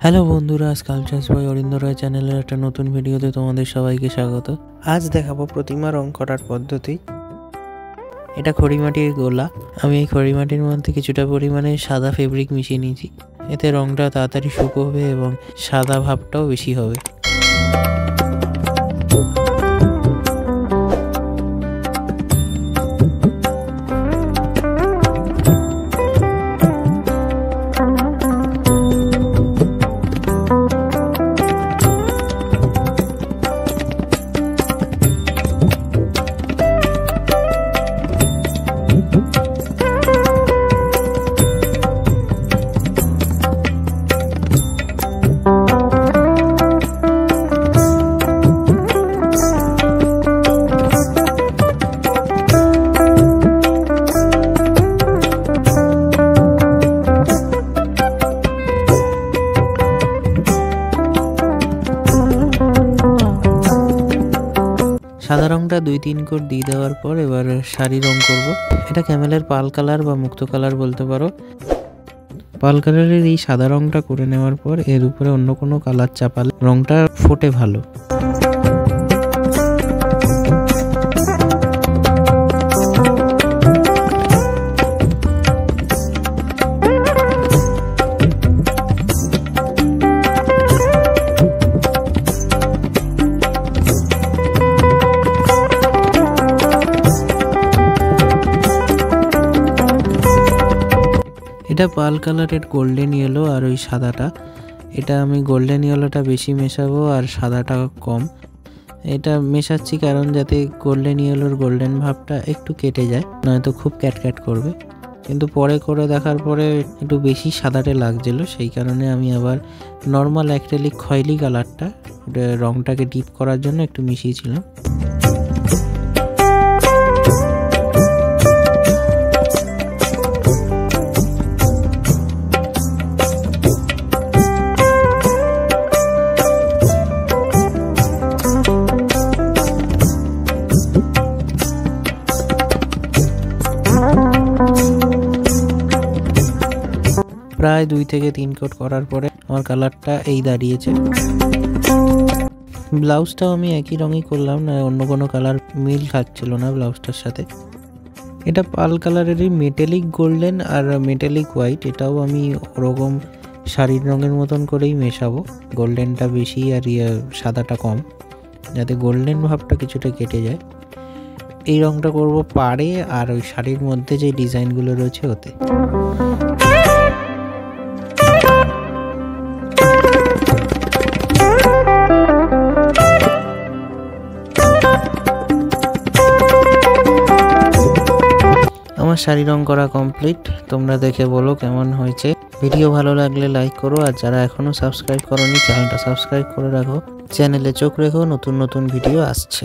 Hello বন্ধুরা, sculptures by অরিন্দর রায় চ্যানেলের একটা নতুন ভিডিওতে তোমাদের সবাইকে স্বাগত। আজ দেখাবো প্রতিমা রং করার পদ্ধতি। এটা খড়িমাটির গোলা। আমি এই খড়িমাটির মধ্যে কিছুটা পরিমাণে সাদা ফেব্রিক মিশিয়ে নিয়েছি। এতে রংটা তাড়াতাড়ি শুকোবে এবং সাদা ভাবটাও বেশি হবে। সাদা রংটা 2-3 কোট দিয়ে দেওয়ার পর এবার শাড়ি রং করব। এটা ক্যামেলের পাল কালার বা মুক্ত কালার বলতে পারো। পাল কালারের এই সাদা রংটা করে নেওয়ার পর এর উপরে অন্য কোনো কালার চাপালে রংটা ফোটে ভালো। এটা পাল কালারের গোল্ডেন ইয়েলো আর ওই সাদাটা, এটা আমি গোল্ডেন ইয়েলোটা বেশি মেশাবো আর সাদাটা কম। এটা মেশাচ্ছি কারণ যাতে গোল্ডেন ইয়েলোর গোল্ডেন ভাবটা একটু কেটে যায়, নয়তো খুব ক্যাটক্যাট করবে। কিন্তু পরে করে দেখার পরে একটু বেশি সাদাটে লাগছিল, সেই কারণে আমি আবার নর্মাল অ্যাক্রিলিক খয়েরি কালারটা রংটাকে ডিপ করার জন্য একটু মিশিয়েছিলাম। প্রায় 2 থেকে 3 কোট করার পরে আমার কালারটা এই দাঁড়িয়েছে। ব্লাউজটাও আমি একই রঙই করলাম, না অন্য কোনো কালার মিল খাচ্ছিল না ব্লাউজটার সাথে। এটা পাল কালারেরই মেটালিক গোল্ডেন আর মেটালিক হোয়াইট, এটাও আমি ওরকম শাড়ির রঙের মতন করেই মেশাবো। গোল্ডেনটা বেশি আর সাদাটা কম, যাতে গোল্ডেন ভাবটা কিছুটা কেটে যায়। এই রঙটা করব পাড়ে আর ওই শাড়ির মধ্যে যে ডিজাইনগুলো রয়েছে ওতে। আমার শাড়ি রং করা কমপ্লিট। তোমরা দেখে বলো কেমন হয়েছে। ভিডিও ভালো লাগলে লাইক করো, আর যারা এখনো সাবস্ক্রাইব করোনি চ্যানেলটা সাবস্ক্রাইব করে রাখো। চ্যানেলে চোখ রেখো, নতুন নতুন ভিডিও আসছে।